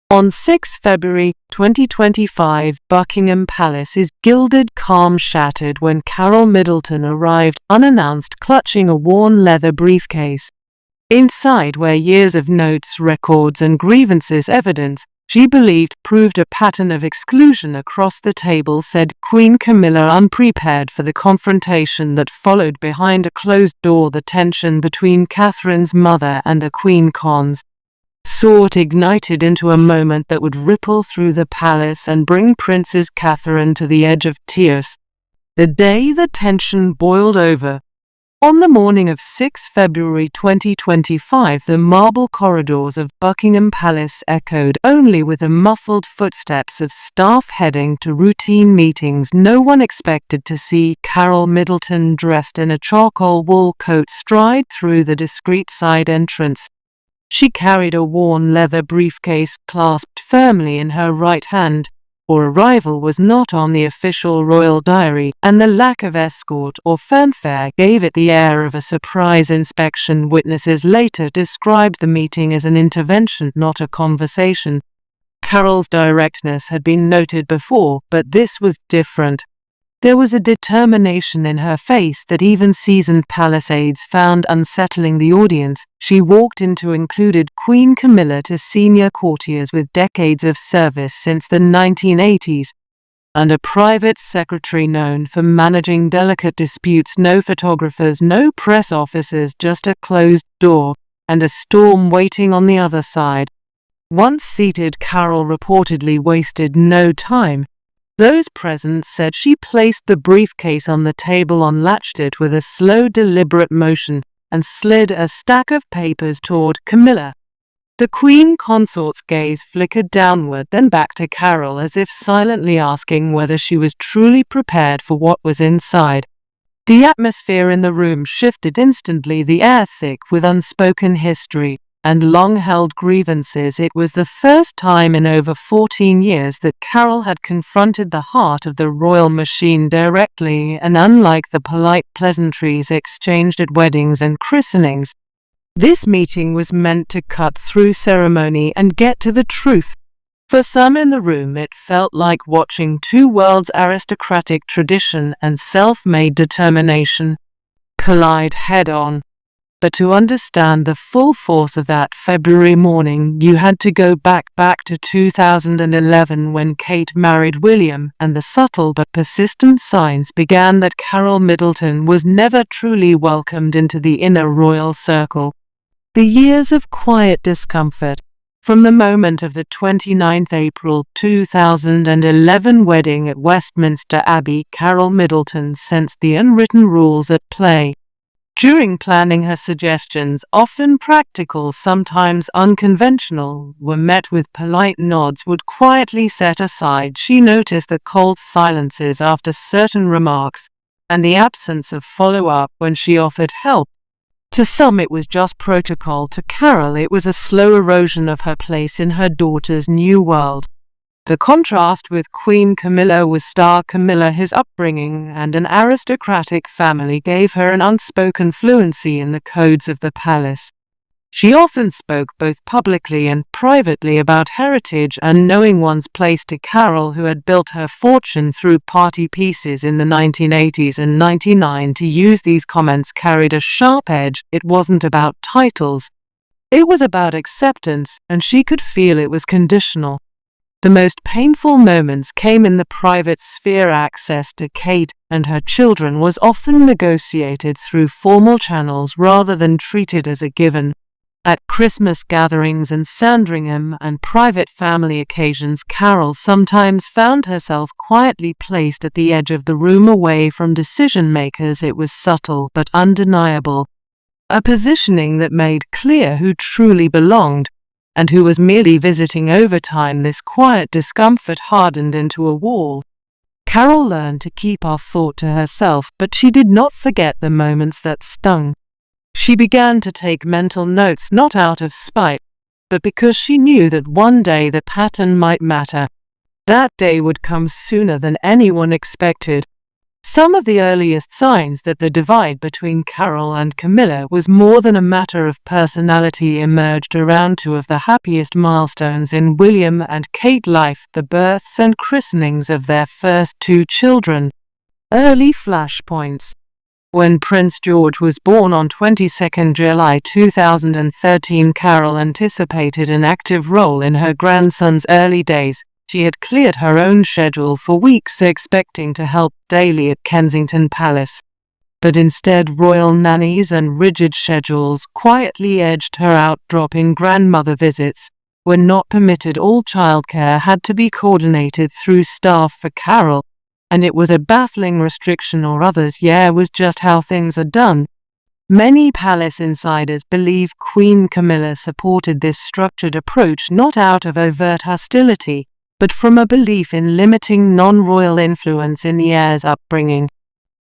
On 6 February 2025, Buckingham Palace's gilded calm shattered when Carole Middleton arrived unannounced, clutching a worn leather briefcase. Inside were years of notes, records, and grievances, evidence she believed proved a pattern of exclusion across the table, said Queen Camilla, unprepared for the confrontation that followed behind a closed door. The tension between Catherine's mother and the Queen consort ignited into a moment that would ripple through the palace and bring Princess Catherine to the edge of tears. The day the tension boiled over. On the morning of 6 February 2025, the marble corridors of Buckingham Palace echoed only with the muffled footsteps of staff heading to routine meetings. No one expected to see Carole Middleton, dressed in a charcoal wool coat, stride through the discreet side entrance. She carried a worn leather briefcase clasped firmly in her right hand. Her arrival was not on the official royal diary, and the lack of escort or fanfare gave it the air of a surprise inspection. Witnesses later described the meeting as an intervention, not a conversation. Carole's directness had been noted before, but this was different. There was a determination in her face that even seasoned palace aides found unsettling. The audience she walked into included Queen Camilla to senior courtiers with decades of service since the 1980s, and a private secretary known for managing delicate disputes. No photographers, no press officers, just a closed door and a storm waiting on the other side. Once seated, Carole reportedly wasted no time. Those present said she placed the briefcase on the table, unlatched it with a slow, deliberate motion, and slid a stack of papers toward Camilla. The Queen consort's gaze flickered downward, then back to Carole, as if silently asking whether she was truly prepared for what was inside. The atmosphere in the room shifted instantly, the air thick with unspoken history and long-held grievances. It was the first time in over 14 years that Carole had confronted the heart of the royal machine directly, and unlike the polite pleasantries exchanged at weddings and christenings, this meeting was meant to cut through ceremony and get to the truth. For some in the room, it felt like watching two worlds: aristocratic tradition and self-made determination collide head-on. But to understand the full force of that February morning, you had to go back to 2011, when Kate married William, and the subtle but persistent signs began that Carole Middleton was never truly welcomed into the inner royal circle. The years of quiet discomfort. From the moment of the 29th April 2011 wedding at Westminster Abbey, Carole Middleton sensed the unwritten rules at play. During planning, her suggestions, often practical, sometimes unconventional, were met with polite nods, would quietly set aside. She noticed the cold silences after certain remarks, and the absence of follow-up when she offered help. To some it was just protocol. To Carole it was a slow erosion of her place in her daughter's new world. The contrast with Queen Camilla was stark. Camilla, his upbringing and an aristocratic family gave her an unspoken fluency in the codes of the palace. She often spoke both publicly and privately about heritage and knowing one's place. To Carole, who had built her fortune through party pieces in the 1980s and 99, to use these comments carried a sharp edge. It wasn't about titles. It was about acceptance, and she could feel it was conditional. The most painful moments came in the private sphere. Access to Kate and her children was often negotiated through formal channels rather than treated as a given. At Christmas gatherings in Sandringham and private family occasions, Carole sometimes found herself quietly placed at the edge of the room, away from decision-makers. It was subtle but undeniable, a positioning that made clear who truly belonged and who was merely visiting. Over time, this quiet discomfort hardened into a wall. Carole learned to keep her thought to herself, but she did not forget the moments that stung. She began to take mental notes, not out of spite, but because she knew that one day the pattern might matter. That day would come sooner than anyone expected. Some of the earliest signs that the divide between Carole and Camilla was more than a matter of personality emerged around two of the happiest milestones in William and Kate's life, the births and christenings of their first two children. Early flashpoints. When Prince George was born on 22 July 2013, Carole anticipated an active role in her grandson's early days. She had cleared her own schedule for weeks, expecting to help daily at Kensington Palace. But instead, royal nannies and rigid schedules quietly edged her out. Drop-in grandmother visits were not permitted. All childcare had to be coordinated through staff for Carole, and it was a baffling restriction, or others, was just how things are done. Many palace insiders believe Queen Camilla supported this structured approach not out of overt hostility, but from a belief in limiting non-royal influence in the heir's upbringing.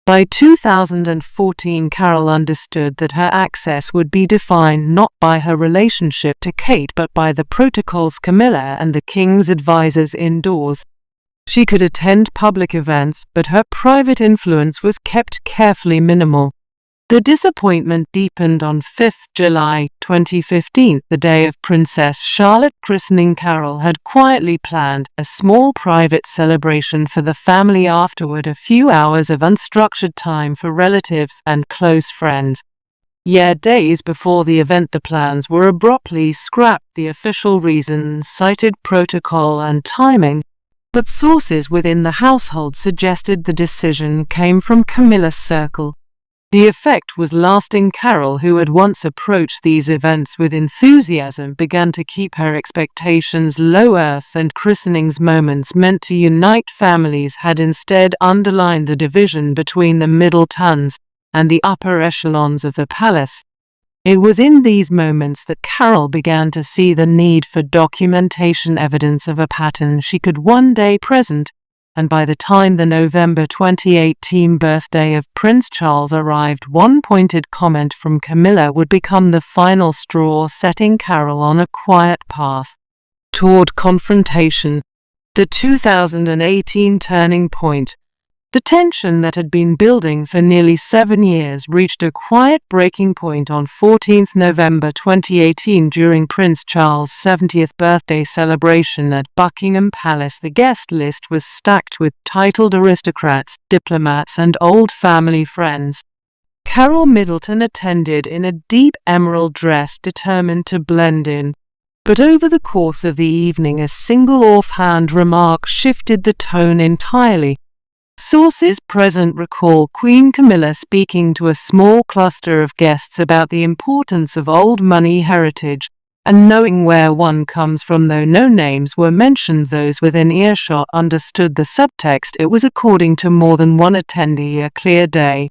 By 2014, Carole understood that her access would be defined not by her relationship to Kate but by the protocols Camilla and the king's advisors indoors. She could attend public events, but her private influence was kept carefully minimal. The disappointment deepened on 5 July 2015, the day of Princess Charlotte's christening. Carole had quietly planned a small private celebration for the family. Afterward, a few hours of unstructured time for relatives and close friends. Yet days before the event, the plans were abruptly scrapped. The official reasons cited protocol and timing, but sources within the household suggested the decision came from Camilla's circle. The effect was lasting. Carole, who had once approached these events with enthusiasm, began to keep her expectations low. Earth and christenings, moments meant to unite families, had instead underlined the division between the Middletons and the upper echelons of the palace. It was in these moments that Carole began to see the need for documentation, evidence of a pattern she could one day present. And by the time the November 2018 birthday of Prince Charles arrived, one pointed comment from Camilla would become the final straw, setting Carole on a quiet path toward confrontation. The 2018 turning point. The tension that had been building for nearly 7 years reached a quiet breaking point on 14 November 2018 during Prince Charles' 70th birthday celebration at Buckingham Palace. The guest list was stacked with titled aristocrats, diplomats, and old family friends. Carole Middleton attended in a deep emerald dress, determined to blend in. But over the course of the evening, a single offhand remark shifted the tone entirely. Sources present recall Queen Camilla speaking to a small cluster of guests about the importance of old money heritage and knowing where one comes from. Though no names were mentioned, those within earshot understood the subtext. It was, according to more than one attendee, a clear day.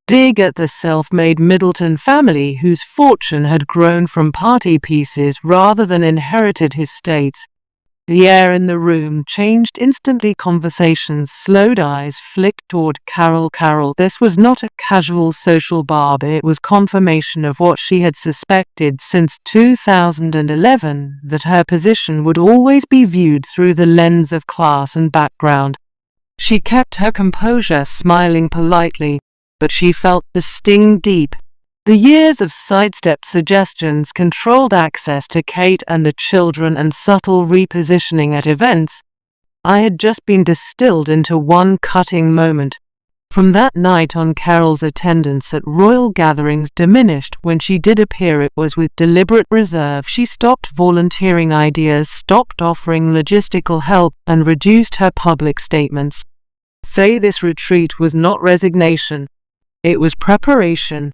Dig at the self-made Middleton family, whose fortune had grown from party pieces rather than inherited estates. The air in the room changed instantly. Conversations slowed. Eyes flicked toward Carole. This was not a casual social barb. It was confirmation of what she had suspected since 2011, that her position would always be viewed through the lens of class and background. She kept her composure, smiling politely, but she felt the sting deep. The years of sidestepped suggestions, controlled access to Kate and the children, and subtle repositioning at events had just been distilled into one cutting moment. From that night on, Carole's attendance at royal gatherings diminished. When she did appear, it was with deliberate reserve. She stopped volunteering ideas, stopped offering logistical help, and reduced her public statements. This retreat was not resignation. It was preparation.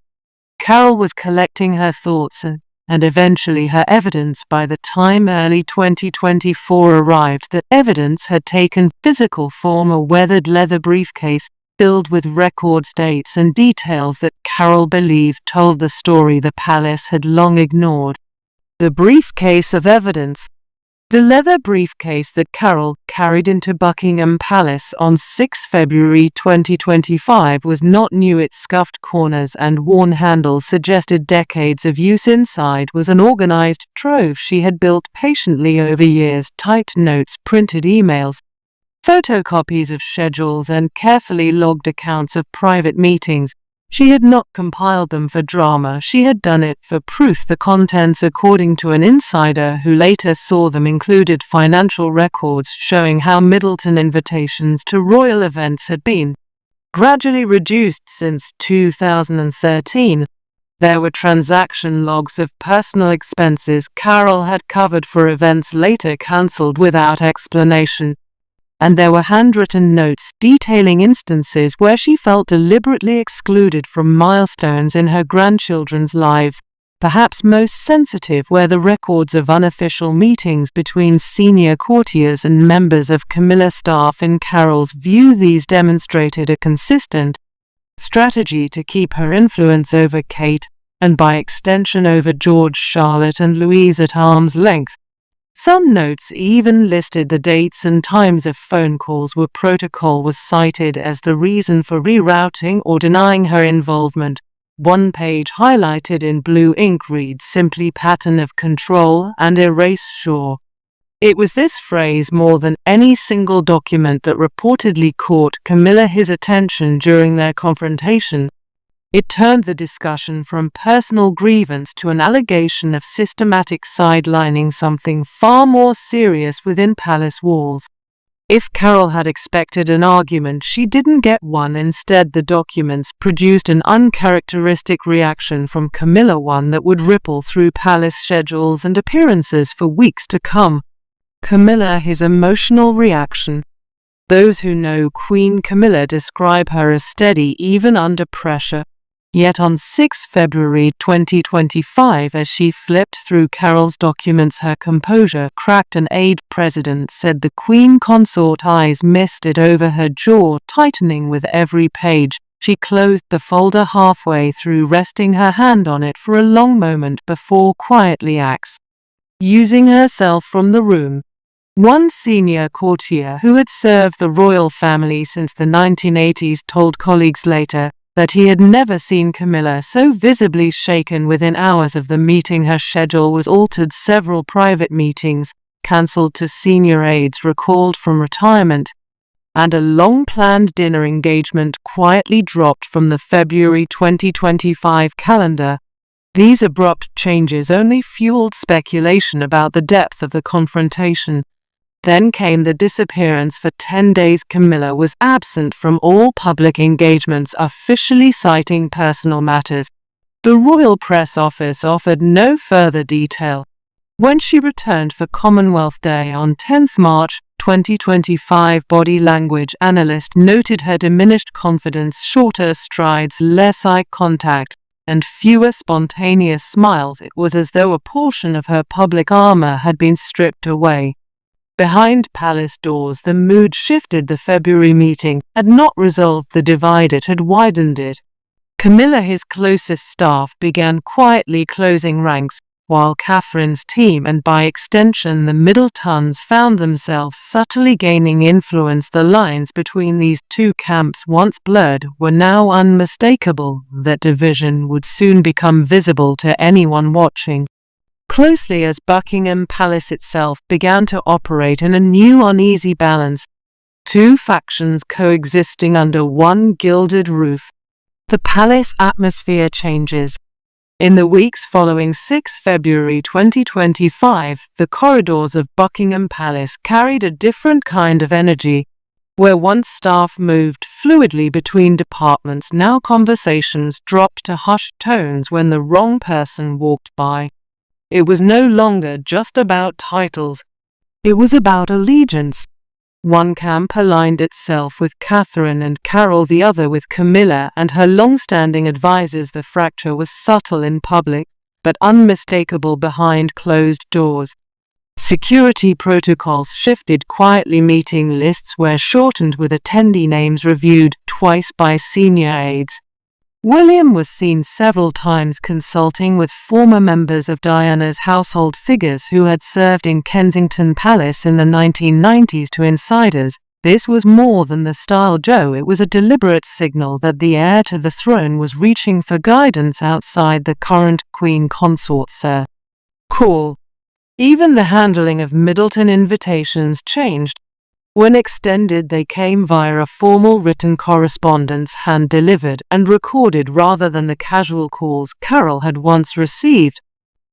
Carole was collecting her thoughts and eventually her evidence. By the time early 2024 arrived, the evidence had taken physical form: a weathered leather briefcase filled with records, dates, and details that Carole believed told the story the palace had long ignored. The briefcase of evidence. The leather briefcase that Carole carried into Buckingham Palace on 6 February 2025 was not new. Its scuffed corners and worn handles suggested decades of use. Inside was an organized trove she had built patiently over years: typed notes, printed emails, photocopies of schedules and carefully logged accounts of private meetings. She had not compiled them for drama, she had done it for proof. The contents, according to an insider who later saw them, included financial records showing how Middleton invitations to royal events had been gradually reduced since 2013. There were transaction logs of personal expenses Carole had covered for events later cancelled without explanation. And there were handwritten notes detailing instances where she felt deliberately excluded from milestones in her grandchildren's lives, perhaps most sensitive were the records of unofficial meetings between senior courtiers and members of Camilla staff. In Carole's view, these demonstrated a consistent strategy to keep her influence over Kate, and by extension over George, Charlotte and Louise, at arm's length. Some notes even listed the dates and times of phone calls where protocol was cited as the reason for rerouting or denying her involvement. One page highlighted in blue ink reads simply "pattern of control" and "erase sure." It was this phrase more than any single document that reportedly caught Camilla his attention during their confrontation. It turned the discussion from personal grievance to an allegation of systematic sidelining, something far more serious within palace walls. If Carole had expected an argument, she didn't get one. Instead, the documents produced an uncharacteristic reaction from Camilla, one that would ripple through palace schedules and appearances for weeks to come. Camilla, his emotional reaction. Those who know Queen Camilla describe her as steady even under pressure. Yet on 6 February 2025, as she flipped through Carole's documents, her composure cracked. An aide president said the Queen Consort eyes misted over her jaw, tightening with every page. She closed the folder halfway through, resting her hand on it for a long moment before quietly using herself from the room. One senior courtier who had served the royal family since the 1980s told colleagues later that he had never seen Camilla so visibly shaken within hours of the meeting. Her schedule was altered, several private meetings cancelled to senior aides recalled from retirement, and a long-planned dinner engagement quietly dropped from the February 2025 calendar. These abrupt changes only fueled speculation about the depth of the confrontation. Then came the disappearance. For 10 days Camilla was absent from all public engagements, officially citing personal matters. The royal press office offered no further detail. When she returned for Commonwealth Day on 10 March 2025, body language analyst noted her diminished confidence, shorter strides, less eye contact, and fewer spontaneous smiles. It was as though a portion of her public armor had been stripped away. Behind palace doors, the mood shifted. The February meeting had not resolved the divide, it had widened it. Camilla, his closest staff, began quietly closing ranks, while Catherine's team, and by extension the Middletons, found themselves subtly gaining influence. The lines between these two camps, once blurred, were now unmistakable. That division would soon become visible to anyone watching closely as Buckingham Palace itself began to operate in a new uneasy balance, two factions coexisting under one gilded roof. The palace atmosphere changes. In the weeks following 6 February 2025, the corridors of Buckingham Palace carried a different kind of energy. Where once staff moved fluidly between departments, now conversations dropped to hushed tones when the wrong person walked by. It was no longer just about titles. It was about allegiance. One camp aligned itself with Catherine and Carole, the other with Camilla and her long-standing advisors. The fracture was subtle in public, but unmistakable behind closed doors. Security protocols shifted quietly. Meeting lists were shortened, with attendee names reviewed twice by senior aides. William was seen several times consulting with former members of Diana's household figures who had served in Kensington Palace in the 1990s. To insiders, this was more than the style Joe. It was a deliberate signal that the heir to the throne was reaching for guidance outside the current Queen Consort circle. Even the handling of Middleton invitations changed. When extended, they came via a formal written correspondence hand-delivered and recorded rather than the casual calls Carole had once received.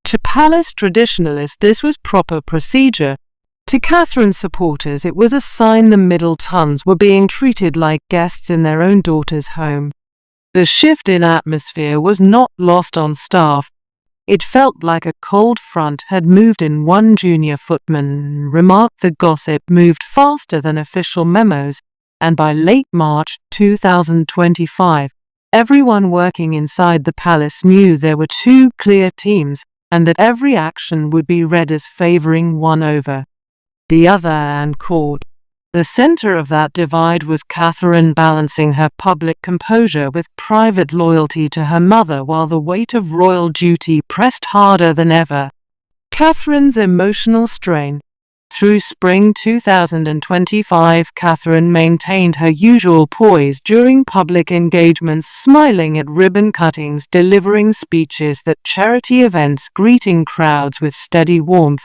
To palace traditionalists, this was proper procedure. To Catherine's supporters, it was a sign the Middletons were being treated like guests in their own daughter's home. The shift in atmosphere was not lost on staff. It felt like a cold front had moved in. One junior footman remarked the gossip moved faster than official memos, and by late March 2025, everyone working inside the palace knew there were two clear teams, and that every action would be read as favoring one over the other and court. The center of that divide was Catherine, balancing her public composure with private loyalty to her mother while the weight of royal duty pressed harder than ever. Catherine's emotional strain. Through spring 2025, Catherine maintained her usual poise during public engagements, smiling at ribbon cuttings, delivering speeches at charity events, greeting crowds with steady warmth.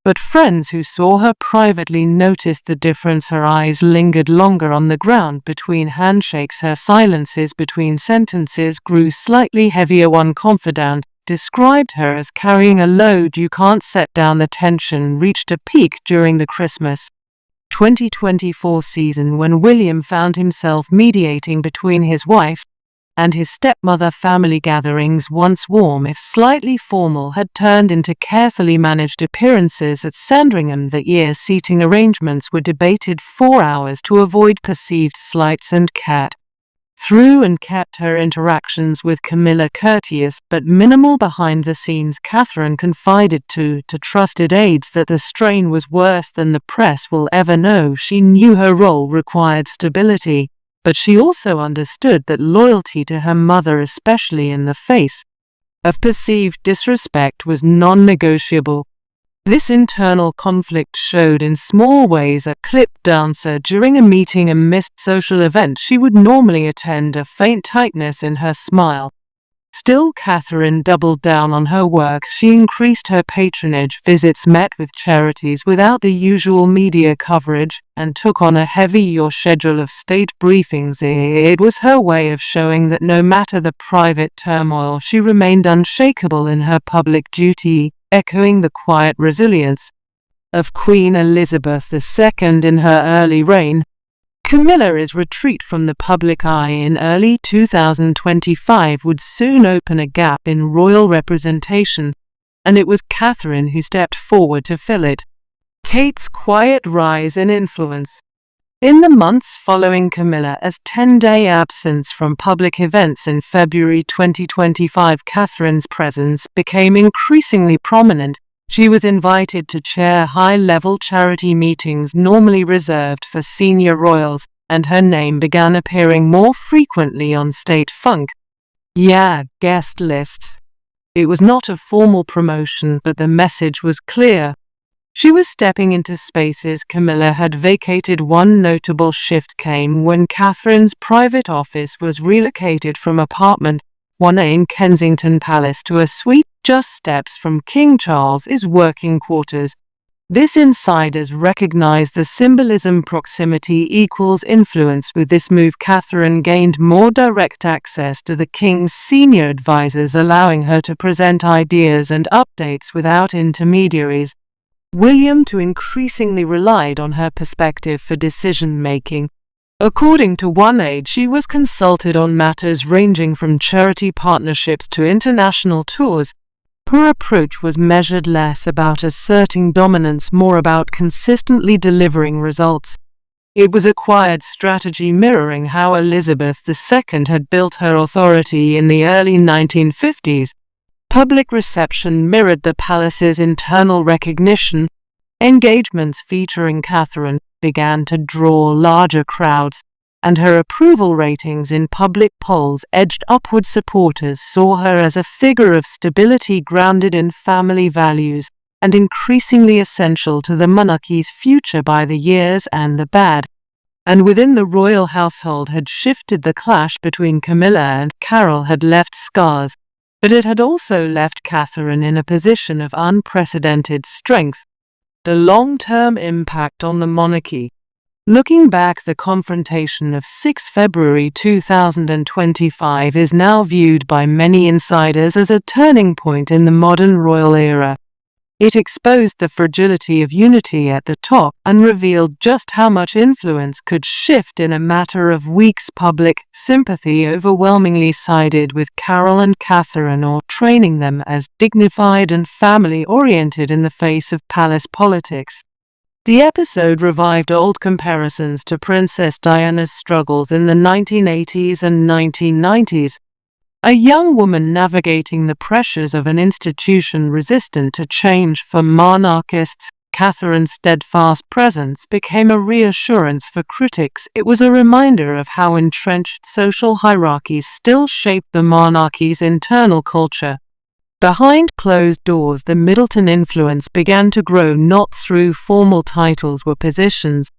But friends who saw her privately noticed the difference. Her eyes lingered longer on the ground between handshakes. Her silences between sentences grew slightly heavier. One confidant described her as carrying a load you can't set down. The tension reached a peak during the Christmas 2024 season when William found himself mediating between his wife and his stepmother. Family gatherings, once warm if slightly formal, had turned into carefully managed appearances at Sandringham that year. Seating arrangements were debated for hours to avoid perceived slights, and Cat through and kept her interactions with Camilla courteous but minimal. Behind the scenes, Catherine confided to trusted aides that the strain was worse than the press will ever know. She knew her role required stability, but she also understood that loyalty to her mother, especially in the face of perceived disrespect, was non-negotiable. This internal conflict showed in small ways. A clip dancer during a meeting, a missed social event she would normally attend, a faint tightness in her smile. Still, Catherine doubled down on her work. She increased her patronage, visits met with charities without the usual media coverage, and took on a heavier schedule of state briefings. It was her way of showing that no matter the private turmoil, she remained unshakable in her public duty, echoing the quiet resilience of Queen Elizabeth II in her early reign. Camilla's retreat from the public eye in early 2025 would soon open a gap in royal representation, and it was Catherine who stepped forward to fill it. Kate's quiet rise in influence. In the months following Camilla's 10-day absence from public events in February 2025, Catherine's presence became increasingly prominent. She was invited to chair high-level charity meetings normally reserved for senior royals, and her name began appearing more frequently on state guest lists. It was not a formal promotion, but the message was clear. She was stepping into spaces Camilla had vacated. One notable shift came when Catherine's private office was relocated from apartment 1A in Kensington Palace to a suite just steps from King Charles's working quarters. This insiders recognized the symbolism. Proximity equals influence. With this move, Catherine gained more direct access to the king's senior advisors, allowing her to present ideas and updates without intermediaries. William too increasingly relied on her perspective for decision-making. According to one aide, she was consulted on matters ranging from charity partnerships to international tours. Her approach was measured, less about asserting dominance, more about consistently delivering results. It was a quiet strategy mirroring how Elizabeth II had built her authority in the early 1950s. Public reception mirrored the palace's internal recognition. Engagements featuring Catherine began to draw larger crowds, and her approval ratings in public polls edged upward. Supporters saw her as a figure of stability grounded in family values, and increasingly essential to the monarchy's future. By the years and the bad, and within the royal household had shifted. The clash between Camilla and Carole had left scars, but it had also left Catherine in a position of unprecedented strength. The long-term impact on the monarchy. Looking back, the confrontation of 6 February 2025 is now viewed by many insiders as a turning point in the modern royal era. It exposed the fragility of unity at the top and revealed just how much influence could shift in a matter of weeks. Public sympathy overwhelmingly sided with Carole and Catherine, or training them as dignified and family-oriented in the face of palace politics. The episode revived old comparisons to Princess Diana's struggles in the 1980s and 1990s. A young woman navigating the pressures of an institution resistant to change. For monarchists, Catherine's steadfast presence became a reassurance. For critics, it was a reminder of how entrenched social hierarchies still shape the monarchy's internal culture. Behind closed doors, the Middleton influence began to grow not through formal titles or positions,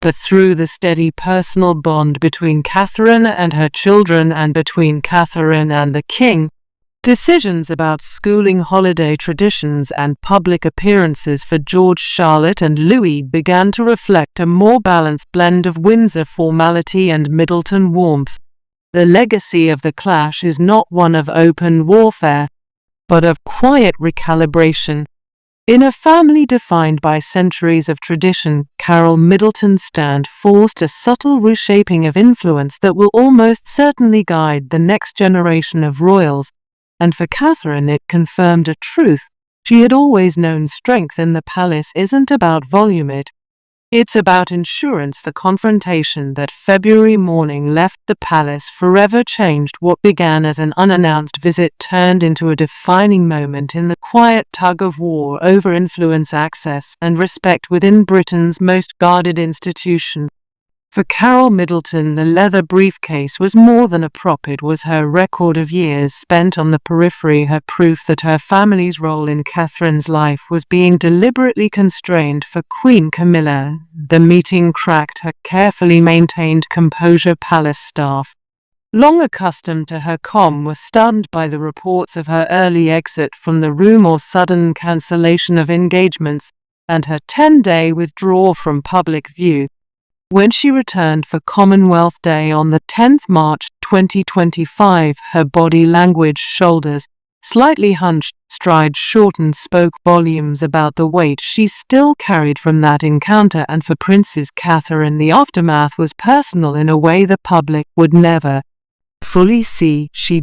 but through the steady personal bond between Catherine and her children and between Catherine and the king. Decisions about schooling, holiday traditions, and public appearances for George, Charlotte, and Louis began to reflect a more balanced blend of Windsor formality and Middleton warmth. The legacy of the clash is not one of open warfare, but of quiet recalibration. In a family defined by centuries of tradition, Carole Middleton's stand forced a subtle reshaping of influence that will almost certainly guide the next generation of royals. And for Catherine, it confirmed a truth. She had always known strength in the palace isn't about volume, it's about endurance. The confrontation that February morning left the palace forever changed. What began as an unannounced visit turned into a defining moment in the quiet tug-of-war over influence, access, and respect within Britain's most guarded institution. For Carole Middleton, the leather briefcase was more than a prop. It was her record of years spent on the periphery, her proof that her family's role in Catherine's life was being deliberately constrained for Queen Camilla. The meeting cracked her carefully maintained composure. Palace staff, long accustomed to her calm, were stunned by the reports of her early exit from the room or sudden cancellation of engagements, and her 10-day withdrawal from public view. When she returned for Commonwealth Day on the 10th March 2025, her body language, shoulders slightly hunched, stride shortened, spoke volumes about the weight she still carried from that encounter. And for Princess Catherine, the aftermath was personal in a way the public would never fully see. She